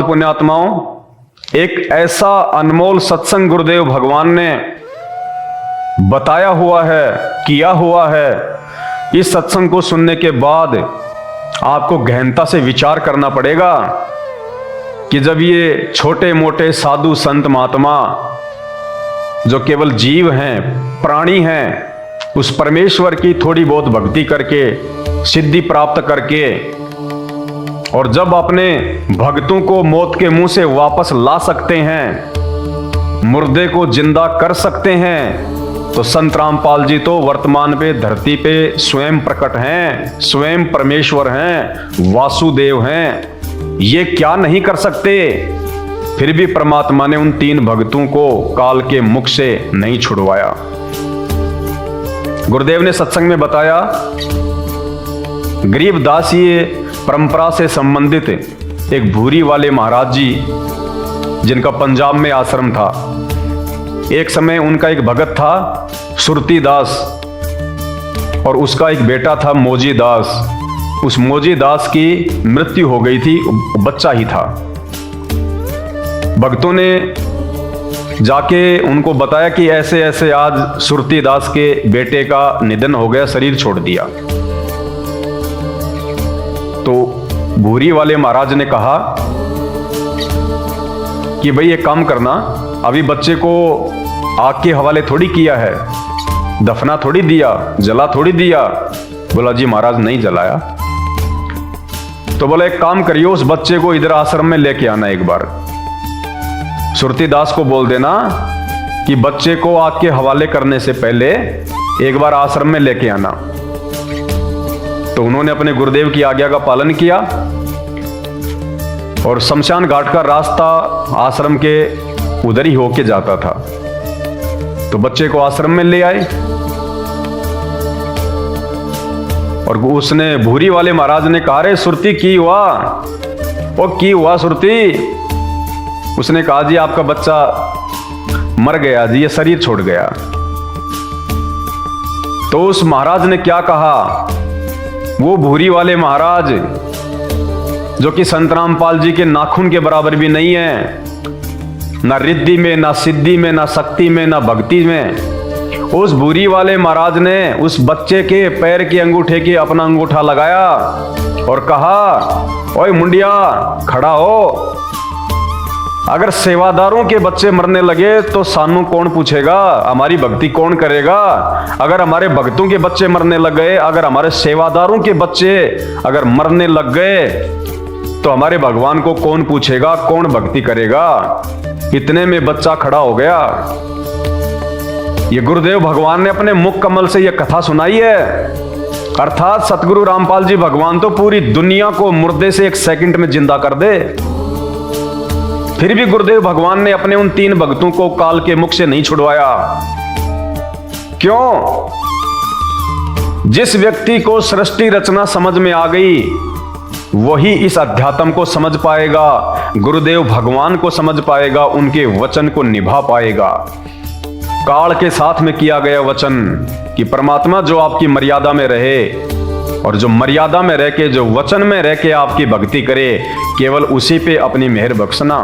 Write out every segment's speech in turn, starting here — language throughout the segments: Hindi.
पुण्यात्माओं, एक ऐसा अनमोल सत्संग गुरुदेव भगवान ने बताया हुआ है, किया हुआ है। इस सत्संग को सुनने के बाद आपको गहनता से विचार करना पड़ेगा कि जब ये छोटे मोटे साधु संत महात्मा जो केवल जीव हैं, प्राणी हैं, उस परमेश्वर की थोड़ी बहुत भक्ति करके, सिद्धि प्राप्त करके, और जब अपने भक्तों को मौत के मुंह से वापस ला सकते हैं, मुर्दे को जिंदा कर सकते हैं, तो संत रामपाल जी तो वर्तमान पे धरती पे स्वयं प्रकट हैं, स्वयं परमेश्वर हैं, वासुदेव हैं। ये क्या नहीं कर सकते? फिर भी परमात्मा ने उन तीन भक्तों को काल के मुख से नहीं छुड़वाया। गुरुदेव ने सत्संग में बताया, गरीबदास ये परंपरा से संबंधित एक भूरी वाले महाराज जी, जिनका पंजाब में आश्रम था। एक समय उनका एक भगत था सुरती दास, और उसका एक बेटा था मोजी दास। उस मोजी दास की मृत्यु हो गई थी, बच्चा ही था। भक्तों ने जाके उनको बताया कि ऐसे ऐसे आज सुरती दास के बेटे का निधन हो गया, शरीर छोड़ दिया। तो भूरी वाले महाराज ने कहा कि भाई एक काम करना, अभी बच्चे को आग के हवाले थोड़ी किया है, दफना थोड़ी दिया, जला थोड़ी दिया। बोला जी महाराज नहीं जलाया। तो बोला एक काम करियो, उस बच्चे को इधर आश्रम में लेके आना एक बार। सुरती दास को बोल देना कि बच्चे को आग के हवाले करने से पहले एक बार आश्रम में लेके आना। तो उन्होंने अपने गुरुदेव की आज्ञा का पालन किया, और शमशान घाट का रास्ता आश्रम के उधर ही होके जाता था। तो बच्चे को आश्रम में ले आए, और उसने भूरी वाले महाराज ने कहा, रे सुरती की हुआ? वो की हुआ सुरती? उसने कहा जी आपका बच्चा मर गया जी, ये शरीर छोड़ गया। तो उस महाराज ने क्या कहा? वो भूरी वाले महाराज जो कि संत रामपाल जी के नाखून के बराबर भी नहीं है, ना रिद्धि में, ना सिद्धि में, ना शक्ति में, ना भक्ति में, उस भूरी वाले महाराज ने उस बच्चे के पैर के अंगूठे के अपना अंगूठा लगाया और कहा, ओए मुंडिया खड़ा हो। अगर सेवादारों के बच्चे मरने लगे तो सानू कौन पूछेगा, हमारी भक्ति कौन करेगा? अगर हमारे भक्तों के बच्चे मरने लग गए, अगर हमारे सेवादारों के बच्चे अगर मरने लग गए, तो हमारे भगवान को कौन पूछेगा, कौन भक्ति करेगा? इतने में बच्चा खड़ा हो गया। ये गुरुदेव भगवान ने अपने मुख कमल से यह कथा सुनाई है। अर्थात सतगुरु रामपाल जी भगवान तो पूरी दुनिया को मुर्दे से एक सेकंड में जिंदा कर दे। फिर भी गुरुदेव भगवान ने अपने उन तीन भक्तों को काल के मुख से नहीं छुड़वाया। क्यों? जिस व्यक्ति को सृष्टि रचना समझ में आ गई, वही इस अध्यात्म को समझ पाएगा, गुरुदेव भगवान को समझ पाएगा, उनके वचन को निभा पाएगा। काल के साथ में किया गया वचन कि परमात्मा जो आपकी मर्यादा में रहे, और जो मर्यादा में रह के, जो वचन में रह के आपकी भक्ति करे, केवल उसी पे अपनी मेहर बख्शना,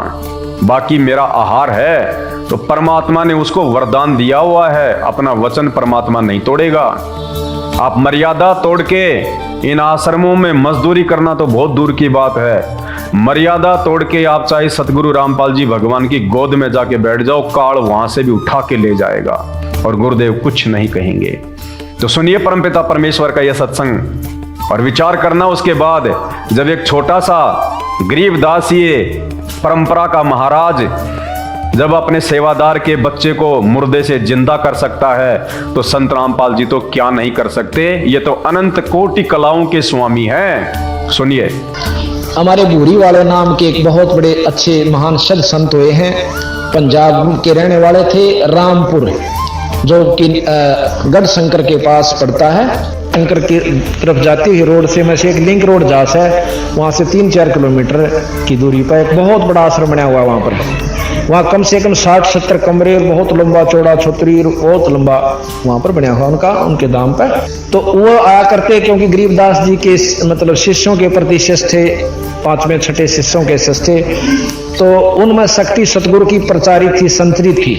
बाकी मेरा आहार है। तो परमात्मा ने उसको वरदान दिया हुआ है, अपना वचन परमात्मा नहीं तोड़ेगा। आप मर्यादा तोड़ के इन आश्रमों में मजदूरी करना तो बहुत दूर की बात है। मर्यादा तोड़ के आप चाहे सतगुरु रामपाल जी भगवान की गोद में जाके बैठ जाओ, काल वहां से भी उठा के ले जाएगा और गुरुदेव कुछ नहीं कहेंगे। तो सुनिए परमपिता परमेश्वर का यह सत्संग और विचार करना। उसके बाद जब एक छोटा सा गरीबदास ये परंपरा का महाराज जब अपने सेवादार के बच्चे को मुर्दे से जिंदा कर सकता है, तो संत रामपाल जी तो क्या नहीं कर सकते? ये तो अनंत कोटि कलाओं के स्वामी हैं। सुनिए। हमारे भूरी वाले नाम के एक बहुत बड़े अच्छे महान सद संत हुए हैं, पंजाब के रहने वाले थे, रामपुर, जो कि गढ़ शंकर के पास पड़ता है। शंकर की तरफ जाती हुई रोड से में से एक लिंक रोड जास है, वहाँ से 3-4 किलोमीटर की दूरी पर एक बहुत बड़ा आश्रम बना हुआ है। वहाँ पर वहाँ कम से कम 60-70 कमरे, बहुत लंबा चौड़ा छतरी, बहुत लंबा वहाँ पर बना हुआ उनका, उनके दाम पर। तो वो आया करते, क्योंकि गरीबदास जी के मतलब शिष्यों के प्रति शिष्य थे, पांचवें छठे शिष्यों के शिष्य, तो उनमें शक्ति सतगुरु की प्रचारित थी, संतरित थी।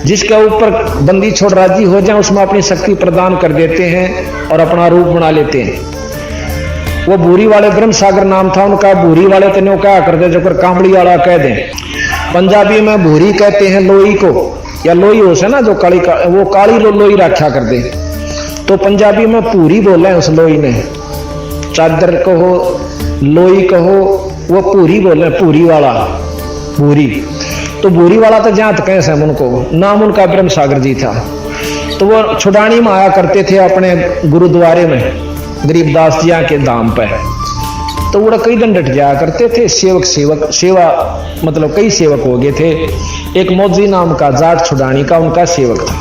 जिसके ऊपर बंदी छोड़ राजी हो जाए उसमें अपनी शक्ति प्रदान कर देते हैं और अपना रूप बना लेते हैं। वो भूरी वाले ब्रह्म सागर नाम था उनका। भूरी वाले तो क्या करते जो कामड़ी वाला कह दें। पंजाबी में भूरी कहते हैं लोई को, या लोई हो से ना जो काली वो काली लोई रखा कर दे, तो पंजाबी में पूरी बोले उस लोई ने। चादर कहो, लोई कहो, वो पूरी बोले, पूरी वाला, पूरी। तो भूरी वाला तो जहां तक है उनको नाम उनका ब्रह्म सागर जी था। तो वो छुड़ानी में आया करते थे अपने गुरुद्वारे में गरीबदास जिया के धाम पे। तो वो कई दिन डट जाया करते थे। सेवा मतलब कई सेवक हो गए थे। एक मौजी नाम का जाट छुड़ानी का उनका सेवक था,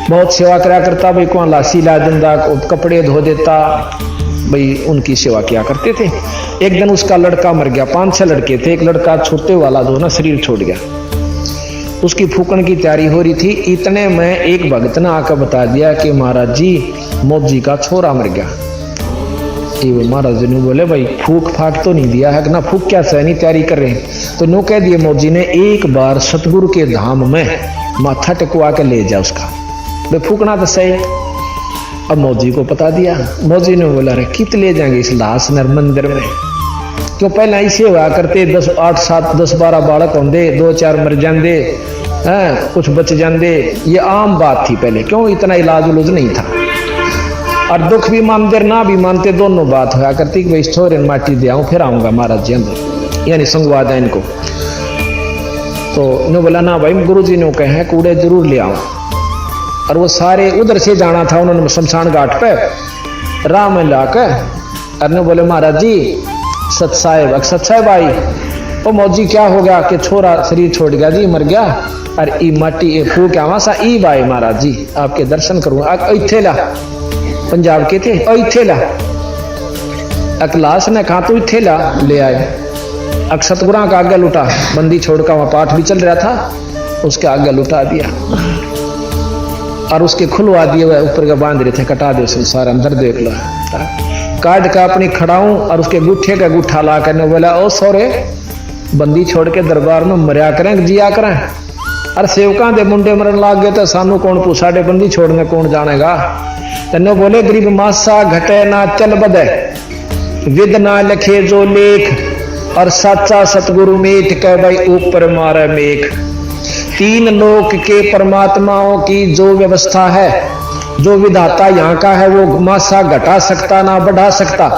बहुत सेवा करा करता भाई। को लासी ला देता, कपड़े धो देता भाई, उनकी सेवा किया करते थे। एक दिन उसका लड़का मर गया। 5-6 लड़के थे, एक लड़का छोटे वाला जो ना शरीर छोड़ गया, उसकी फूकन की तैयारी हो रही थी। इतने में एक भगत ने आकर बता दिया कि महाराज जी मौजी का छोरा मर गया। ये महाराज जी ने बोले भाई फूक फाक तो नहीं दिया है ना, फूक क्या सहनी तैयारी कर रहे हैं। तो नो कह दिए मौजी ने एक बार सतगुरु के धाम में माथा टेकवा के ले जा उसका, भाई फूकना तो सही। अब मौजी को बता दिया। मौजी ने बोला रे कित ले जाएंगे इस लाश नर मंदिर में, क्यों पहले ऐसे हुआ करते 10, 8, 7, 10, 12 बालक होंगे, 2-4 मर जाते हैं, कुछ बच जाते। ये आम बात थी पहले, क्यों इतना इलाज उलूज नहीं था। और दुख भी मानते ना भी मानते दोनों बात होया करती कि भाई छोरे माटी दे आऊं फिर आऊंगा महाराज जी अंदर, यानी संगवा दें इनको। तो इन्होंने बोला ना भाई गुरु जी ने कहे कूड़े जरूर ले आऊं। और वो सारे उधर से जाना था, उन्होंने शमशान घाट पे राह में लाकर अरे बोले महाराज जी सत साहेब आई, ओ मौजी क्या हो गया कि छोरा शरीर छोड़ गया जी, मर गया। और ई माटी फूक आवा सा ई भाई महाराज जी आपके दर्शन करूंगा। इथे ला पंजाब के थे, इथे ला अकलास ने कहा तो इथे ला ले आए। सतगुरा का आगे लुटा, बंदी छोड़कर वहां पाठ भी चल रहा था, उसके आगे लुटा दिया और उसके खुलवा दिए हुए ऊपर का बांध रहे थे, कटा दे संसार अंदर देख लो। काट का अपनी खड़ाऊं और उसके गुट्ठे का गुट्ठा ला करने बोला ओ सोरे बंदी छोड़ के दरबार में मरिया करें जिया करें। और सेवकां दे मुंडे मरन लाग गए तो सानू कौन पूछा, डे बंदी छोड़ने कौन जानेगा। तन्ने बोले गरीब मासा घटे ना चल बदे, विद ना लिखे जो लेख, और सच्चा सतगुरु मेट कह भाई ऊपर मारे मेघ। 3 लोक के परमात्माओं की जो व्यवस्था है, जो विधाता यहाँ का है, वो मासा घटा सकता ना बढ़ा सकता,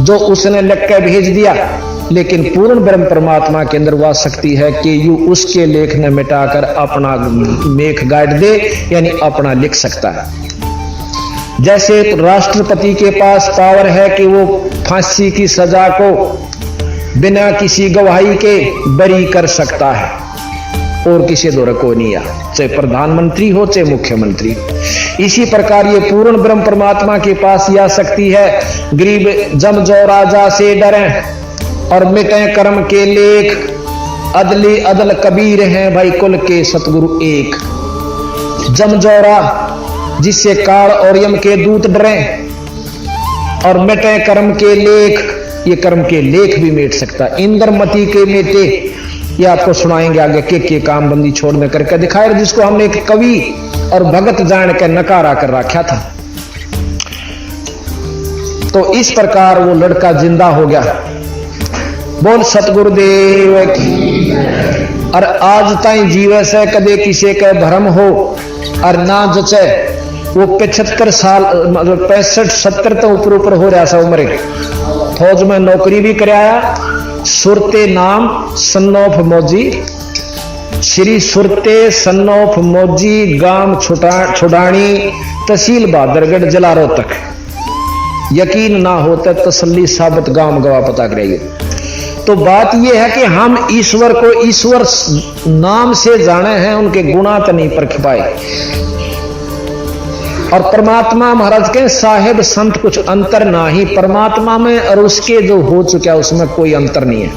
जो उसने लिख के भेज दिया। लेकिन पूर्ण ब्रह्म परमात्मा के अंदर वह शक्ति है कि यू उसके लेख ने मिटाकर अपना मेघ गाड़ दे, यानी अपना लिख सकता है। जैसे राष्ट्रपति के पास पावर है कि वो फांसी की सजा को बिना किसी गवाही के बरी कर सकता है, और किसी द्वारा को नहीं आ, चाहे प्रधानमंत्री हो चाहे मुख्यमंत्री। इसी प्रकार ये पूर्ण ब्रह्म परमात्मा के पास यह शक्ति है। गरीब जम जो राजा से डरे और मिटे कर्म के लेख, अदली अदल कबीर हैं भाई कुल के सतगुरु एक। जम जौरा जिससे काल और यम के दूत डरे, और मिटे कर्म के लेख, ये कर्म के लेख भी मिट सकता। इंद्रमती के मेटे, ये आपको सुनाएंगे आगे के काम बंदी छोड़ने करके दिखाए, जिसको हमने एक कवि और भगत जान के नकारा कर रखा था। तो इस प्रकार वो लड़का जिंदा हो गया। बोल सतगुरुदेव की। और आज ताई जीवे से कदे किसी के भ्रम हो और ना जचे, वो 75 साल मतलब 65-70 तो ऊपर हो रहा सा उम्र, फौज में नौकरी भी कराया। सुरते नाम सन्नौफ मौजी, श्री सुरते सन्नौफ मौजी, गांव छुड़ानी, तहसील बहादुरगढ़, जिला रोहतक। यकीन ना होता तसल्ली साबित गांव गवाह पता करेंगे। तो बात यह है कि हम ईश्वर को ईश्वर नाम से जाने हैं, उनके गुणा तो नहीं परख पाए। और परमात्मा महाराज के साहेब संत कुछ अंतर ना ही परमात्मा में और उसके जो हो चुका उसमें कोई अंतर नहीं है,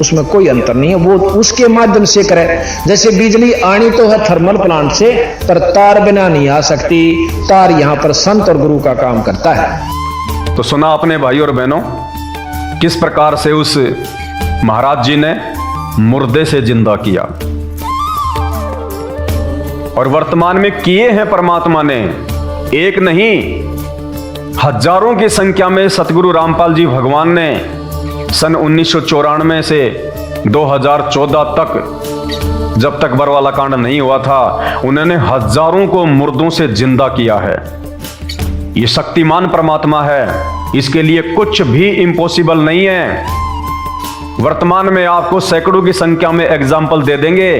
उसमें कोई अंतर नहीं है। वो उसके माध्यम से करे। जैसे बिजली आनी तो है थर्मल प्लांट से, पर तार बिना नहीं आ सकती। तार यहाँ पर संत और गुरु का काम करता है। तो सुना अपने भाई और बहनों किस प्रकार से उस महाराज जी ने मुर्दे से जिंदा किया, और वर्तमान में किए हैं परमात्मा ने। एक नहीं, हजारों की संख्या में सतगुरु रामपाल जी भगवान ने सन 1994 से 2014 तक, जब तक बरवाला कांड नहीं हुआ था, उन्होंने हजारों को मुर्दों से जिंदा किया है। ये शक्तिमान परमात्मा है, इसके लिए कुछ भी इम्पॉसिबल नहीं है। वर्तमान में आपको सैकड़ों की संख्या में एग्जाम्पल दे देंगे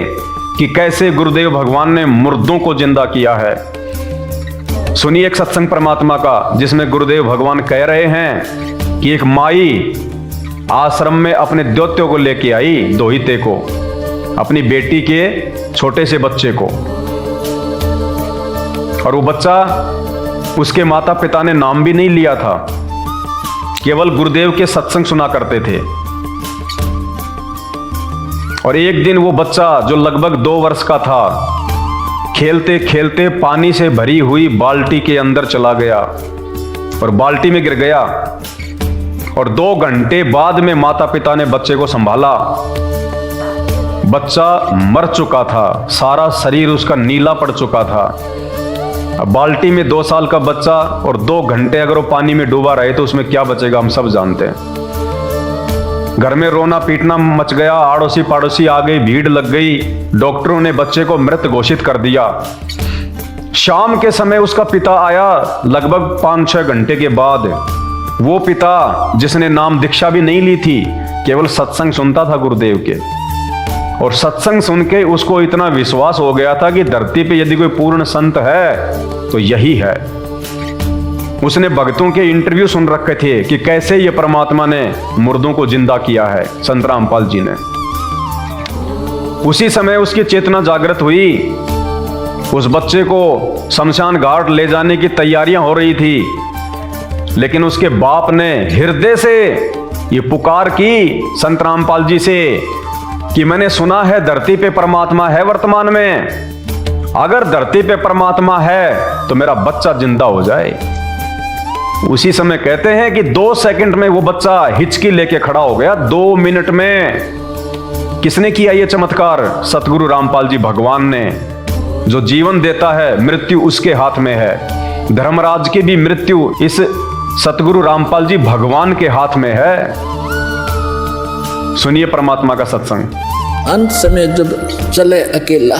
कि कैसे गुरुदेव भगवान ने मुर्दों को जिंदा किया है। सुनिए एक सत्संग परमात्मा का, जिसमें गुरुदेव भगवान कह रहे हैं कि एक माई आश्रम में अपने द्योत्य को लेके आई, दोहिते को, अपनी बेटी के छोटे से बच्चे को, और वो बच्चा, उसके माता पिता ने नाम भी नहीं लिया था, केवल गुरुदेव के सत्संग सुना करते थे। और एक दिन वो बच्चा जो लगभग 2 वर्ष का था, खेलते खेलते पानी से भरी हुई बाल्टी के अंदर चला गया और बाल्टी में गिर गया। और 2 घंटे बाद में माता पिता ने बच्चे को संभाला। बच्चा मर चुका था, सारा शरीर उसका नीला पड़ चुका था। अब बाल्टी में 2 साल का बच्चा और 2 घंटे अगर वो पानी में डूबा रहे तो उसमें क्या बचेगा, हम सब जानते हैं। घर में रोना पीटना मच गया, आड़ोसी पाड़ोसी आ गई, भीड़ लग गई। डॉक्टरों ने बच्चे को मृत घोषित कर दिया। शाम के समय उसका पिता आया, लगभग 5-6 घंटे के बाद। वो पिता जिसने नाम दीक्षा भी नहीं ली थी, केवल सत्संग सुनता था गुरुदेव के, और सत्संग सुन के उसको इतना विश्वास हो गया था कि धरती पे यदि कोई पूर्ण संत है तो यही है। उसने भक्तों के इंटरव्यू सुन रखे थे कि कैसे ये परमात्मा ने मुर्दों को जिंदा किया है, संत रामपाल जी ने। उसी समय उसकी चेतना जागृत हुई। उस बच्चे को शमशान घाट ले जाने की तैयारियां हो रही थी, लेकिन उसके बाप ने हृदय से ये पुकार की संत रामपाल जी से कि मैंने सुना है धरती पे परमात्मा है वर्तमान में, अगर धरती पे परमात्मा है तो मेरा बच्चा जिंदा हो जाए। उसी समय कहते हैं कि 2 सेकंड में वो बच्चा हिचकी लेके खड़ा हो गया। 2 मिनट में। किसने किया ये चमत्कार? सतगुरु रामपाल जी भगवान ने। जो जीवन देता है, मृत्यु उसके हाथ में है। धर्मराज की भी मृत्यु इस सतगुरु रामपाल जी भगवान के हाथ में है। सुनिए परमात्मा का सत्संग। अंत समय जब चले अकेला,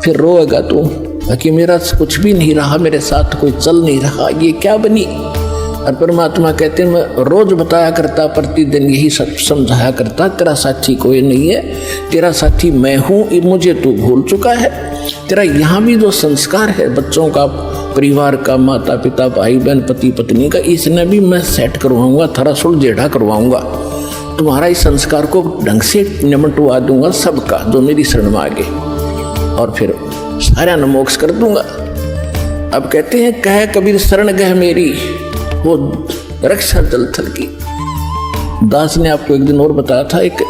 फिर रोएगा तू कि मेरा कुछ भी नहीं रहा, मेरे साथ कोई चल नहीं रहा, ये क्या बनी। और परमात्मा कहते हैं, मैं रोज बताया करता, प्रतिदिन यही सब समझाया करता, तेरा साथी कोई नहीं है, तेरा साथी मैं हूँ, मुझे तू भूल चुका है। तेरा यहाँ भी जो संस्कार है बच्चों का, परिवार का, माता पिता, भाई बहन, पति पत्नी का, इसने भी मैं सेट करवाऊंगा, थोड़ा सुलझेड़ा करवाऊंगा। तुम्हारा इस संस्कार को ढंग से निमटवा दूंगा सबका जो मेरी शरण में आगे, और फिर सारा न मोक्ष कर दूंगा। अब कहते हैं, कह कबीर शरण गह मेरी, वो रक्षा जल थल की। दास ने आपको एक दिन और बताया था, एक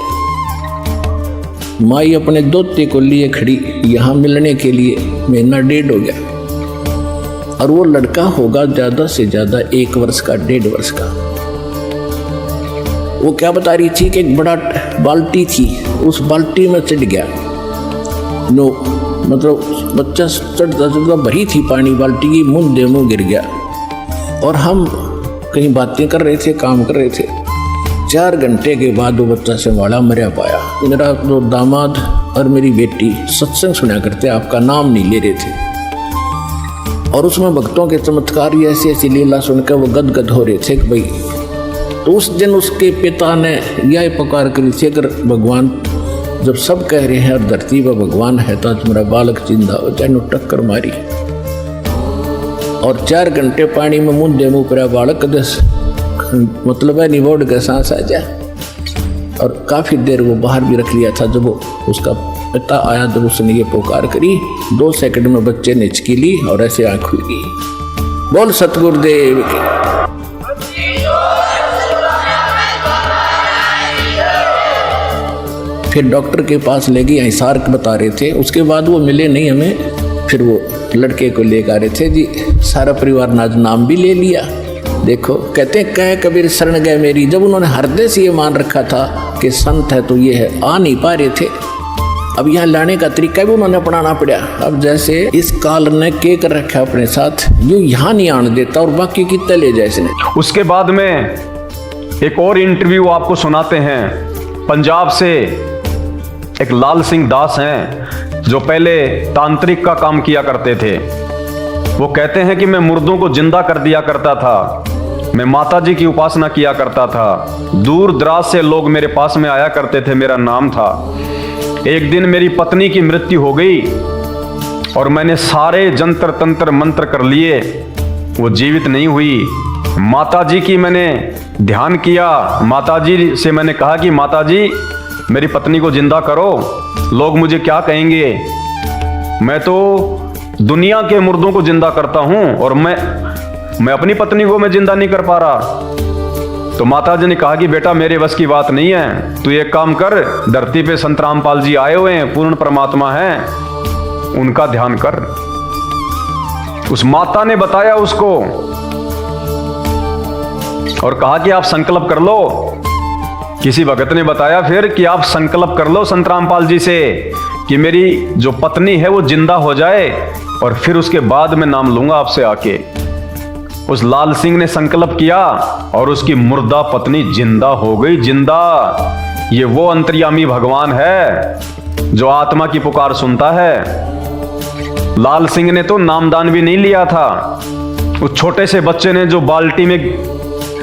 माई अपने दोते को लिए खड़ी यहाँ मिलने के लिए, 1.5 महीना हो गया, और वो लड़का होगा ज्यादा से ज्यादा 1 वर्ष का, 1.5 वर्ष का। वो क्या बता रही थी कि एक बड़ा बाल्टी थी, उस बाल्टी में चढ़ गया। नो मतलब बच्चा चढ़ता चढ़ता भरी थी पानी बाल्टी की, मुंह मुंह गिर गया। और हम कहीं बातें कर रहे थे, काम कर रहे थे। 4 घंटे के बाद वो बच्चा संभाला, मरा पाया। मेरा जो दामाद और मेरी बेटी सत्संग सुना करते, आपका नाम नहीं ले रहे थे, और उसमें भक्तों के चमत्कार, ऐसी ऐसी लीला सुनकर वो गदगद हो रहे थे कि भाई। तो उस दिन उसके पिता ने यह पुकार करी थी, अगर भगवान जब सब कह रहे हैं और धरती पर भगवान है तो आज मेरा बालक जिंदा हो जाए। टक्कर मारी और 4 घंटे पानी में मुंह पर बालक दस मतलब है निबोड़ के सांस आ जाए। और काफ़ी देर वो बाहर भी रख लिया था। जब वो उसका पिता आया, जब उसने ये पुकार करी, 2 सेकंड में बच्चे ने हिचकी ली और ऐसे आँख खुल गई। बोल सतगुरुदेव की। फिर डॉक्टर के पास ले गई, हिसार बता रहे थे। उसके बाद वो मिले नहीं हमें। फिर वो लड़के को लेकर आ रहे थे जी, सारा परिवार नाम भी ले लिया, देखो कहते हैं कह कबीर शरण गए मेरी, जब उन्होंने हृदय से ये मान रखा था कि संत है तो ये है, आ नहीं पा रहे थे। अब यहाँ लाने का तरीका भी उन्होंने अपनाना पड़ा। अब जैसे इस काल ने के कर रखा अपने साथ, यूँ यहाँ नहीं आने देता और बाकी कितने ले जाए इसने। उसके बाद में एक और इंटरव्यू आपको सुनाते हैं। पंजाब से एक लाल सिंह दास हैं जो पहले तांत्रिक का काम किया करते थे। वो कहते हैं कि मैं मुर्दों को जिंदा कर दिया करता था, मैं माता जी की उपासना किया करता था, दूर दराज से लोग मेरे पास में आया करते थे, मेरा नाम था। एक दिन मेरी पत्नी की मृत्यु हो गई और मैंने सारे जंतर तंत्र मंत्र कर लिए, वो जीवित नहीं हुई। माता जी की मैंने ध्यान किया, माता जी से मैंने कहा कि माता जी मेरी पत्नी को जिंदा करो, लोग मुझे क्या कहेंगे, मैं तो दुनिया के मुर्दों को जिंदा करता हूं और मैं अपनी पत्नी को मैं जिंदा नहीं कर पा रहा। तो माता जी ने कहा कि बेटा मेरे बस की बात नहीं है, तू एक काम कर, धरती पे संत रामपाल जी आए हुए हैं, पूर्ण परमात्मा हैं, उनका ध्यान कर। उस माता ने बताया उसको और कहा कि आप संकल्प कर लो। किसी भगत ने बताया फिर कि आप संकल्प कर लो संत रामपाल जी से कि मेरी जो पत्नी है वो जिंदा हो जाए और फिर उसके बाद मैं नाम लूंगा आपसे आके। उस लाल सिंह ने संकल्प किया और उसकी मुर्दा पत्नी जिंदा हो गई, जिंदा। ये वो अंतर्यामी भगवान है जो आत्मा की पुकार सुनता है। लाल सिंह ने तो नामदान भी नहीं लिया था। उस छोटे से बच्चे ने जो बाल्टी में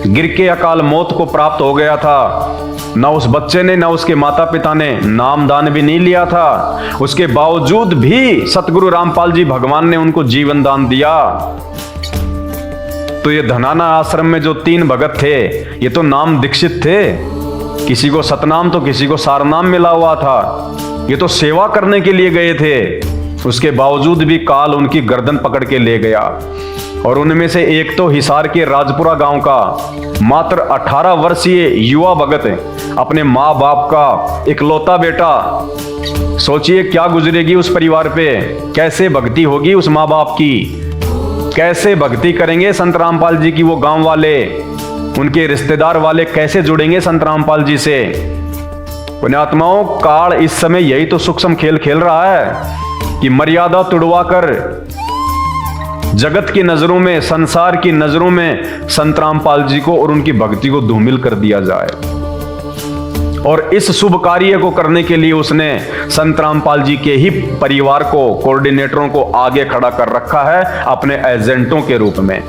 गिर के अकाल मौत को प्राप्त हो गया था, ना उस बच्चे ने ना उसके माता पिता ने नामदान भी नहीं लिया था। उसके बावजूद भी सतगुरु रामपाल जी भगवान ने उनको जीवन दान दिया। तो ये धनाना आश्रम में जो 3 भगत थे, ये तो नाम दीक्षित थे, किसी को सतनाम तो किसी को सारनाम मिला हुआ था। ये तो सेवा करने के लिए गए थे, उसके बावजूद भी काल उनकी गर्दन पकड़ के ले गया। और उनमें से एक तो हिसार के राजपुरा गांव का मात्र 18 वर्षीय युवा भगत अपने माँ बाप का इकलौता बेटा। सोचिए क्या गुजरेगी उस परिवार पे, कैसे भक्ति होगी उस माँ बाप की, कैसे भक्ति करेंगे संत रामपाल जी की वो गांव वाले, उनके रिश्तेदार वाले कैसे जुड़ेंगे संत रामपाल जी से। पुण्यात्माओं, काल इस समय यही तो सूक्ष्म खेल खेल रहा है कि मर्यादा तुड़वा कर जगत की नजरों में, संसार की नजरों में संत रामपाल जी को और उनकी भक्ति को धूमिल कर दिया जाए। और इस शुभ कार्य को करने के लिए उसने संत रामपाल जी के ही परिवार को, कोऑर्डिनेटरों को आगे खड़ा कर रखा है अपने एजेंटों के रूप में।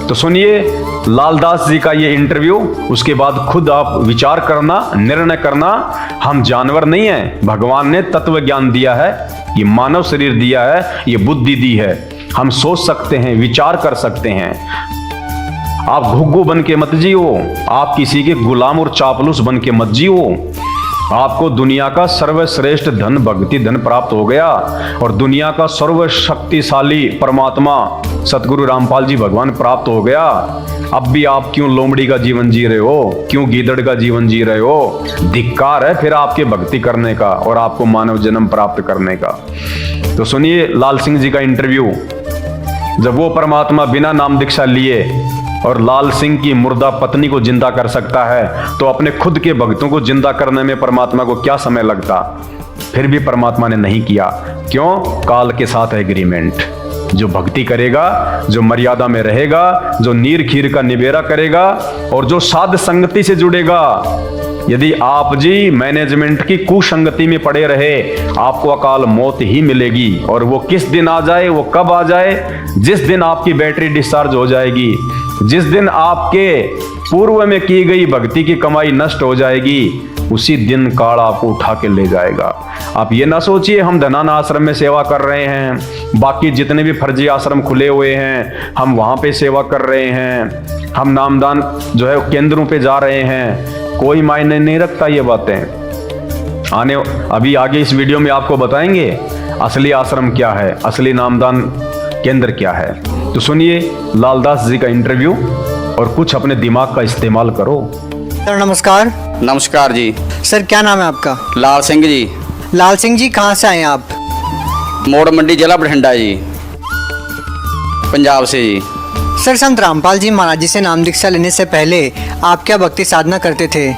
तो सुनिए लालदास जी का ये इंटरव्यू, उसके बाद खुद आप विचार करना, निर्णय करना। हम जानवर नहीं हैं, भगवान ने तत्व ज्ञान दिया है, ये मानव शरीर दिया है, ये बुद्धि दी है, हम सोच सकते हैं, विचार कर सकते हैं। आप घुग्गू बन के मत जियो, आप किसी के गुलाम और चापलूस बन के मत जियो। आपको दुनिया का सर्वश्रेष्ठ धन भक्ति धन प्राप्त हो गया और दुनिया का सर्वशक्तिशाली परमात्मा सतगुरु रामपाल जी भगवान प्राप्त हो गया। अब भी आप क्यों लोमड़ी का जीवन जी रहे हो, क्यों गीदड़ का जीवन जी रहे हो? धिक्कार है फिर आपके भक्ति करने का और आपको मानव जन्म प्राप्त करने का। तो सुनिए लाल सिंह जी का इंटरव्यू। जब वो परमात्मा बिना नाम दीक्षा लिए और लाल सिंह की मुर्दा पत्नी को जिंदा कर सकता है, तो अपने खुद के भक्तों को जिंदा करने में परमात्मा को क्या समय लगता? फिर भी परमात्मा ने नहीं किया। क्यों? काल के साथ एग्रीमेंट। जो भक्ति करेगा, जो मर्यादा में रहेगा, जो नीर खीर का निबेरा करेगा और जो साध संगति से जुड़ेगा। यदि आप जी मैनेजमेंट की कुसंगति में पड़े रहे, आपको अकाल मौत ही मिलेगी। और वो किस दिन आ जाए, वो कब आ जाए? जिस दिन आपकी बैटरी डिस्चार्ज हो जाएगी, जिस दिन आपके पूर्व में की गई भक्ति की कमाई नष्ट हो जाएगी, उसी दिन काल आपको उठा के ले जाएगा। आप ये ना सोचिए हम धनाना आश्रम में सेवा कर रहे हैं, बाकी जितने भी फर्जी आश्रम खुले हुए हैं हम वहां पे सेवा कर रहे हैं, हम नामदान जो है केंद्रों पे जा रहे हैं। कोई मायने नहीं रखता ये बातें। अभी आगे इस वीडियो में आपको बताएंगे असली आश्रम क्या है, असली नामदान केंद्र क्या है। तो सुनिए लालदास जी का इंटरव्यू और कुछ अपने दिमाग का इस्तेमाल करो। सर नमस्कार। नमस्कार जी। सर क्या नाम है आपका? लाल सिंह जी। लाल सिंह जी कहाँ से आए हैं आप? मोड़ मंडी जिला बठिंडा जी, पंजाब से जी। सर, संत रामपाल जी महाराज जी से नाम दीक्षा लेने से पहले आप क्या भक्ति साधना करते थे?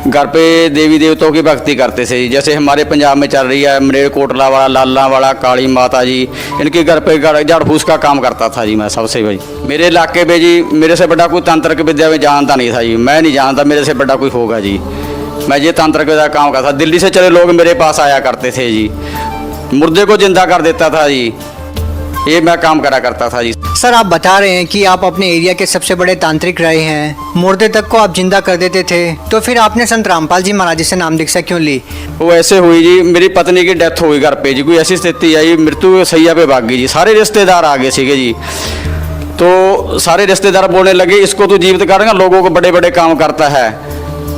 घर पे देवी देवताओं की भक्ति करते थे जी। जैसे हमारे पंजाब में चल रही है मरेकोटला वाला, लाला वाला, काली माता जी, इनके घर पे झाड़ फूस का काम करता था जी मैं सबसे भाई। मेरे इलाके में जी मेरे से बड़ा कोई तांत्रिक विद्या में जानता नहीं था जी। मैं नहीं जानता मेरे से बड़ा कोई होगा जी। मैं ये तांत्रिक विद्या काम करता था। दिल्ली से चले लोग मेरे पास आया करते थे जी, मुर्दे को जिंदा कर देता था जी। ये मैं काम करा करता था जी। सर, आप बता रहे हैं कि आप अपने एरिया के सबसे बड़े तांत्रिक रहे हैं, मुर्दे तक को आप जिंदा कर देते थे, तो फिर आपने संत रामपाल जी महाराज जी से नाम दीक्षा क्यों ली? वो ऐसे हुई जी, मेरी पत्नी की डेथ हो गई घर पे जी। कोई ऐसी स्थिति आई, मृत्यु सैया पे भाग गई जी। सारे रिश्तेदार आ गए सीगे जी। तो सारे रिश्तेदार बोलने लगे इसको तो जीवित करेंगे, लोगों को बड़े बड़े काम करता है।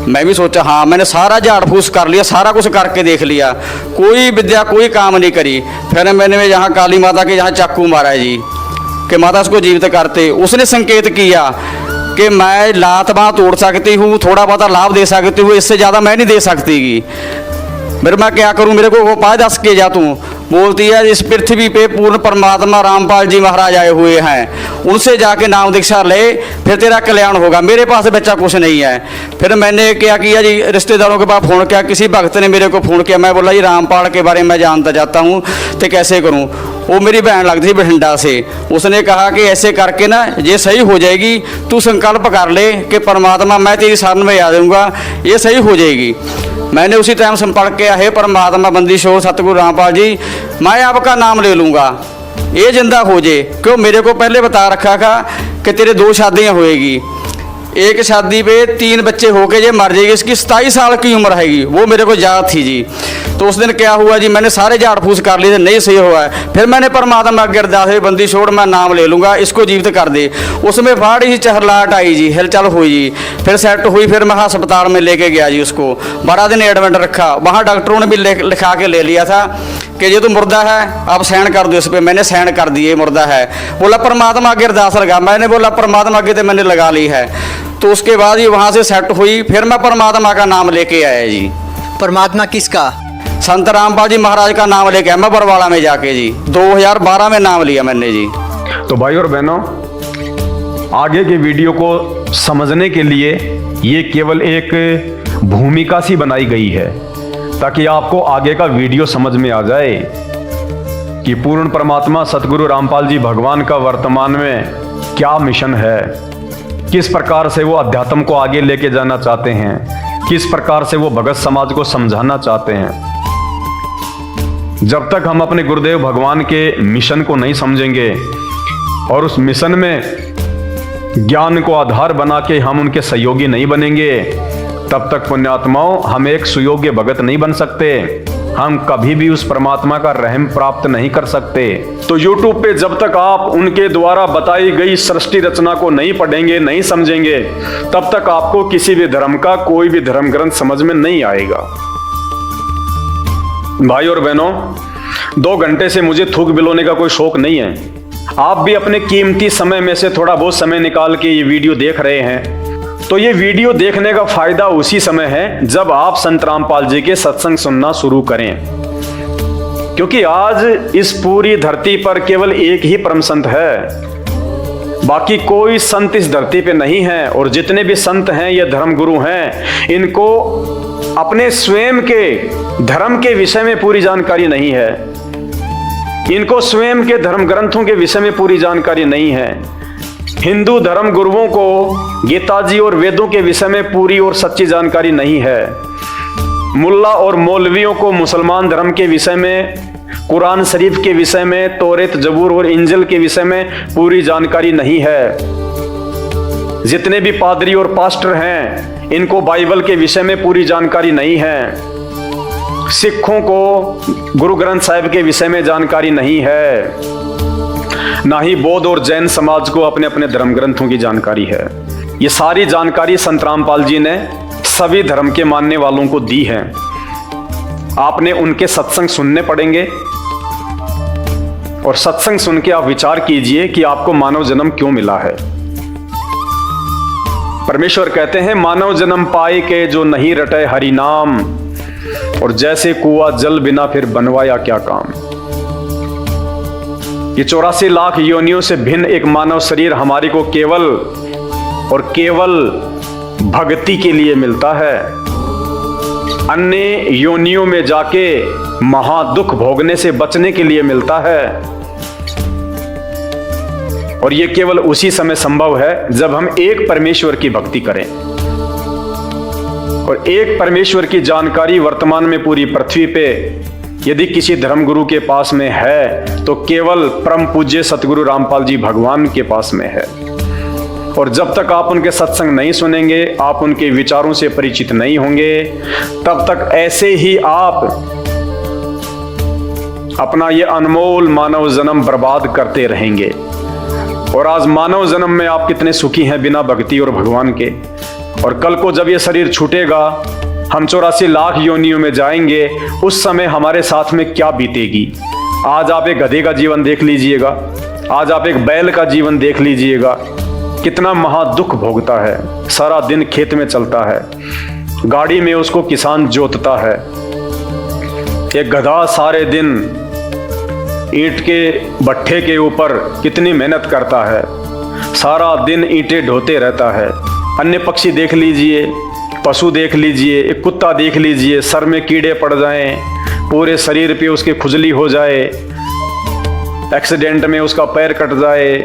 मैं भी सोचा हाँ, मैंने सारा झाड़ फूस कर लिया, सारा कुछ करके देख लिया, कोई विद्या कोई काम नहीं करी। फिर मैंने यहाँ काली माता के यहाँ चाकू मारा है जी कि माता उसको जीवित करते। उसने संकेत किया कि मैं लात बांह तोड़ सकती हूँ, थोड़ा बहुत लाभ दे सकती हूँ, इससे ज़्यादा मैं नहीं दे सकती गी। मेरे मैं क्या करूँ, मेरे को वो उपाय दस के जा तू। बोलती है इस पृथ्वी पे पूर्ण परमात्मा रामपाल जी महाराज आए हुए हैं, उनसे जाके नाम दीक्षा ले, फिर तेरा कल्याण होगा। मेरे पास बच्चा कुछ नहीं है। फिर मैंने क्या किया जी, रिश्तेदारों के पास फ़ोन किया, किसी भक्त ने मेरे को फ़ोन किया। मैं बोला जी रामपाल के बारे में मैं जानता चाहता हूँ, तो कैसे करूँ। वो मेरी बहन लगती थी बठिंडा से। उसने कहा कि ऐसे करके ना ये सही हो जाएगी, तू संकल्प कर ले कि परमात्मा मैं तेरी शरण में आ जाऊँगा, ये सही हो जाएगी। मैंने उसी टाइम संपर्क किया, हे परमात्मा बंदी शोर सतगुरु रामपाल जी, मैं आपका नाम ले लूँगा, ये जिंदा हो जाए। क्यों, मेरे को पहले बता रखा था कि तेरे 2 शादियाँ होएगी, एक शादी पे 3 बच्चे होके जे मर जाएगी, इसकी 27 साल की उम्र रहेगी। वो मेरे को याद थी जी। तो उस दिन क्या हुआ जी, मैंने सारे झाड़ फूस कर लिए थे, नहीं सही हुआ है। फिर मैंने परमात्मा अगे अरदास हुई, बंदी छोड़ मैं नाम ले लूँगा, इसको जीवित कर दे। उसमें फाड़ी ही चहलाहट आई जी, हिलचल हुई जी। फिर सेट हुई, फिर मैं अस्पताल में लेके गया जी उसको। 12 दिन एडमिट रखा। वहाँ डॉक्टरों ने भी लिखा के ले लिया था कि ये तो मुर्दा है, आप साइन कर दो इस पर। मैंने साइन कर दिए, मुर्दा है। बोला परमात्मा आगे अरदास लगा। मैंने बोला परमात्मा आगे तो मैंने लगा ली है। तो उसके बाद ही वहाँ से सेट हुई, फिर मैं परमात्मा का नाम लेके आया जी। परमात्मा किसका? संत रामपाल जी महाराज का नाम लेके आया मैं बरवाला में जाके जी। 2012 में नाम लिया मैंने जी। तो भाई और बहनों, आगे के वीडियो को समझने के लिए ये केवल एक भूमिका सी बनाई गई है, ताकि आपको आगे का वीडियो समझ में आ जाए कि पूर्ण परमात्मा सतगुरु रामपाल जी भगवान का वर्तमान में क्या मिशन है, किस प्रकार से वो अध्यात्म को आगे लेके जाना चाहते हैं, किस प्रकार से वो भगत समाज को समझाना चाहते हैं। जब तक हम अपने गुरुदेव भगवान के मिशन को नहीं समझेंगे और उस मिशन में ज्ञान को आधार बना के हम उनके सहयोगी नहीं बनेंगे, तब तक पुण्यात्माओं हम एक सुयोग्य भगत नहीं बन सकते। हम कभी भी उस परमात्मा का रहम प्राप्त नहीं कर सकते। तो YouTube पे जब तक आप उनके द्वारा बताई गई सृष्टि रचना को नहीं पढ़ेंगे, नहीं समझेंगे, तब तक आपको किसी भी धर्म का कोई भी धर्म ग्रंथ समझ में नहीं आएगा। भाई और बहनों, 2 घंटे से मुझे थूक बिलोने का कोई शौक नहीं है। आप भी अपने कीमती समय में से थोड़ा बहुत समय निकाल के ये वीडियो देख रहे हैं, तो ये वीडियो देखने का फायदा उसी समय है जब आप संत रामपाल जी के सत्संग सुनना शुरू करें। क्योंकि आज इस पूरी धरती पर केवल एक ही परम संत है, बाकी कोई संत इस धरती पे नहीं है। और जितने भी संत हैं ये धर्म गुरु हैं, इनको अपने स्वयं के धर्म के विषय में पूरी जानकारी नहीं है, इनको स्वयं के धर्म ग्रंथों के विषय में पूरी जानकारी नहीं है। हिंदू धर्म गुरुओं को गीता जी और वेदों के विषय में पूरी और सच्ची जानकारी नहीं है। मुल्ला और मौलवियों को मुसलमान धर्म के विषय में, कुरान शरीफ के विषय में, तौरेत जबूर और इंजिल के विषय में पूरी जानकारी नहीं है। जितने भी पादरी और पास्टर हैं, इनको बाइबल के विषय में पूरी जानकारी नहीं है। सिखों को गुरु ग्रंथ साहिब के विषय में जानकारी नहीं है। ना ही बौद्ध और जैन समाज को अपने अपने धर्म ग्रंथों की जानकारी है। ये सारी जानकारी संत रामपाल जी ने सभी धर्म के मानने वालों को दी है। आपने उनके सत्संग सुनने पड़ेंगे और सत्संग सुन के आप विचार कीजिए कि आपको मानव जन्म क्यों मिला है। परमेश्वर कहते हैं, मानव जन्म पाए के जो नहीं रटे हरि नाम, और जैसे कुआं जल बिना फिर बनवाया क्या काम। कि 84 लाख योनियों से भिन्न एक मानव शरीर हमारी को केवल और केवल भक्ति के लिए मिलता है। अन्य योनियों में जाके महादुख भोगने से बचने के लिए मिलता है। और यह केवल उसी समय संभव है जब हम एक परमेश्वर की भक्ति करें। और एक परमेश्वर की जानकारी वर्तमान में पूरी पृथ्वी पे यदि किसी धर्मगुरु के पास में है तो केवल परम पूज्य सतगुरु रामपाल जी भगवान के पास में है। और जब तक आप उनके सत्संग नहीं सुनेंगे, आप उनके विचारों से परिचित नहीं होंगे, तब तक ऐसे ही आप अपना ये अनमोल मानव जन्म बर्बाद करते रहेंगे। और आज मानव जन्म में आप कितने सुखी हैं बिना भक्ति और भगवान के। और कल को जब ये शरीर छूटेगा, हम 84 लाख योनियों में जाएंगे, उस समय हमारे साथ में क्या बीतेगी। आज आप एक गधे का जीवन देख लीजिएगा, आज आप एक बैल का जीवन देख लीजिएगा, कितना महादुख भोगता है। सारा दिन खेत में चलता है, गाड़ी में उसको किसान जोतता है। एक गधा सारे दिन ईंट के भट्ठे के ऊपर कितनी मेहनत करता है, सारा दिन ईंटें ढोते रहता है। अन्य पक्षी देख लीजिए, पशु देख लीजिए, एक कुत्ता देख लीजिए, सर में कीड़े पड़ जाएं, पूरे शरीर पे उसके खुजली हो जाए, एक्सीडेंट में उसका पैर कट जाए,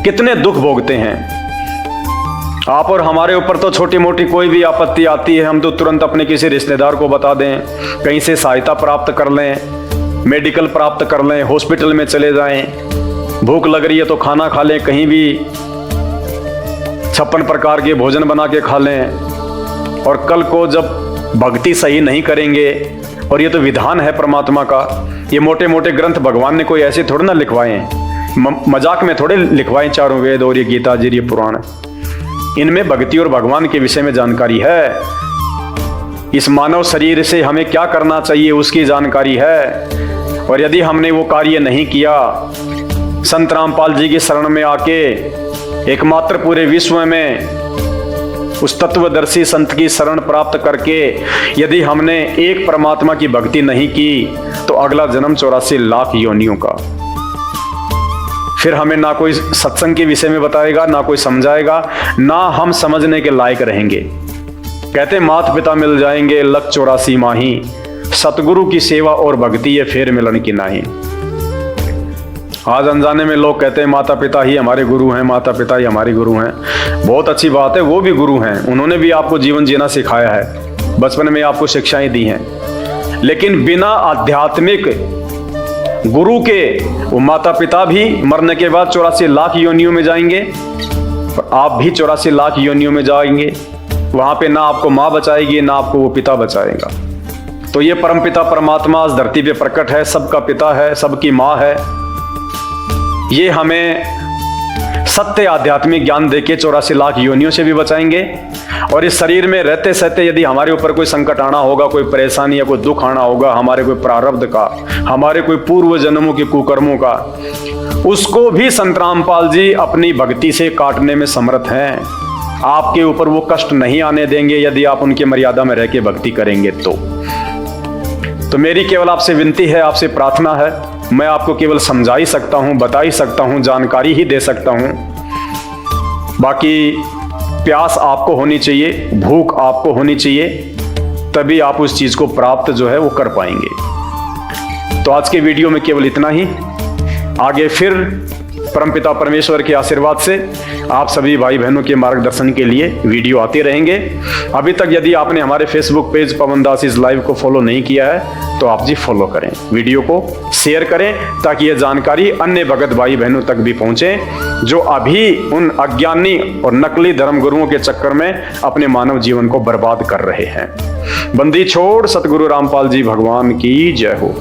कितने दुख भोगते हैं। आप और हमारे ऊपर तो छोटी मोटी कोई भी आपत्ति आती है, हम तो तुरंत अपने किसी रिश्तेदार को बता दें, कहीं से सहायता प्राप्त कर लें, मेडिकल प्राप्त कर लें, हॉस्पिटल में चले जाएं। भूख लग रही है तो खाना खा लें, कहीं भी 56 प्रकार के भोजन बना के खा लें। और कल को जब भक्ति सही नहीं करेंगे, और ये तो विधान है परमात्मा का, ये मोटे मोटे ग्रंथ भगवान ने कोई ऐसे थोड़े ना लिखवाए, मजाक में थोड़े लिखवाए चारों वेद और ये गीता जी, ये पुराण, इनमें भक्ति और भगवान के विषय में जानकारी है। इस मानव शरीर से हमें क्या करना चाहिए उसकी जानकारी है। और यदि हमने वो कार्य नहीं किया, संत रामपाल जी की शरण में आके एकमात्र पूरे विश्व में उस तत्वदर्शी संत की शरण प्राप्त करके यदि हमने एक परमात्मा की भक्ति नहीं की, तो अगला जन्म 84 लाख योनियों का। फिर हमें ना कोई सत्संग के विषय में बताएगा, ना कोई समझाएगा, ना हम समझने के लायक रहेंगे। कहते माता पिता मिल जाएंगे लख 84 माही, सतगुरु की सेवा और भक्ति ये फेर मिलन की नाही। आज अनजाने में लोग कहते हैं माता पिता ही हमारे गुरु हैं, माता पिता ही हमारे गुरु हैं। बहुत अच्छी बात है, वो भी गुरु हैं, उन्होंने भी आपको जीवन जीना सिखाया है, बचपन में आपको शिक्षाएं दी हैं। लेकिन बिना आध्यात्मिक गुरु के वो माता पिता भी मरने के बाद 84 लाख योनियों में जाएंगे, और आप भी 84 लाख योनियों में जाएंगे। वहां पे ना आपको माँ बचाएगी, ना आपको वो पिता बचाएगा। तो ये परमपिता परमात्मा इस धरती पे प्रकट है, सबका पिता है, सबकी माँ है। ये हमें सत्य आध्यात्मिक ज्ञान देके 84 लाख योनियों से भी बचाएंगे। और इस शरीर में रहते सहते यदि हमारे ऊपर कोई संकट आना होगा, कोई परेशानी या कोई दुख आना होगा, हमारे कोई प्रारब्ध का, हमारे कोई पूर्व जन्मों के कुकर्मों का, उसको भी संत रामपाल जी अपनी भक्ति से काटने में समर्थ हैं। आपके ऊपर वो कष्ट नहीं आने देंगे यदि आप उनके मर्यादा में रह के भक्ति करेंगे। तो मेरी केवल आपसे विनती है, आपसे प्रार्थना है, मैं आपको केवल समझा ही सकता हूं, बता ही सकता हूं, जानकारी ही दे सकता हूं। बाकी प्यास आपको होनी चाहिए, भूख आपको होनी चाहिए, तभी आप उस चीज को प्राप्त जो है वो कर पाएंगे। तो आज के वीडियो में केवल इतना ही। आगे फिर परमपिता परमेश्वर के आशीर्वाद से आप सभी भाई बहनों के मार्गदर्शन के लिए वीडियो आते रहेंगे। अभी तक यदि आपने हमारे Facebook page Pawan Das is live को फॉलो नहीं किया है तो आप जी फॉलो करें, वीडियो को शेयर करें, ताकि यह जानकारी अन्य भगत भाई बहनों तक भी पहुंचे जो अभी उन अज्ञानी और नकली धर्मगुरुओं के चक्कर में अपने मानव जीवन को बर्बाद कर रहे हैं। बंदी छोड़ सतगुरु रामपाल जी भगवान की जय हो।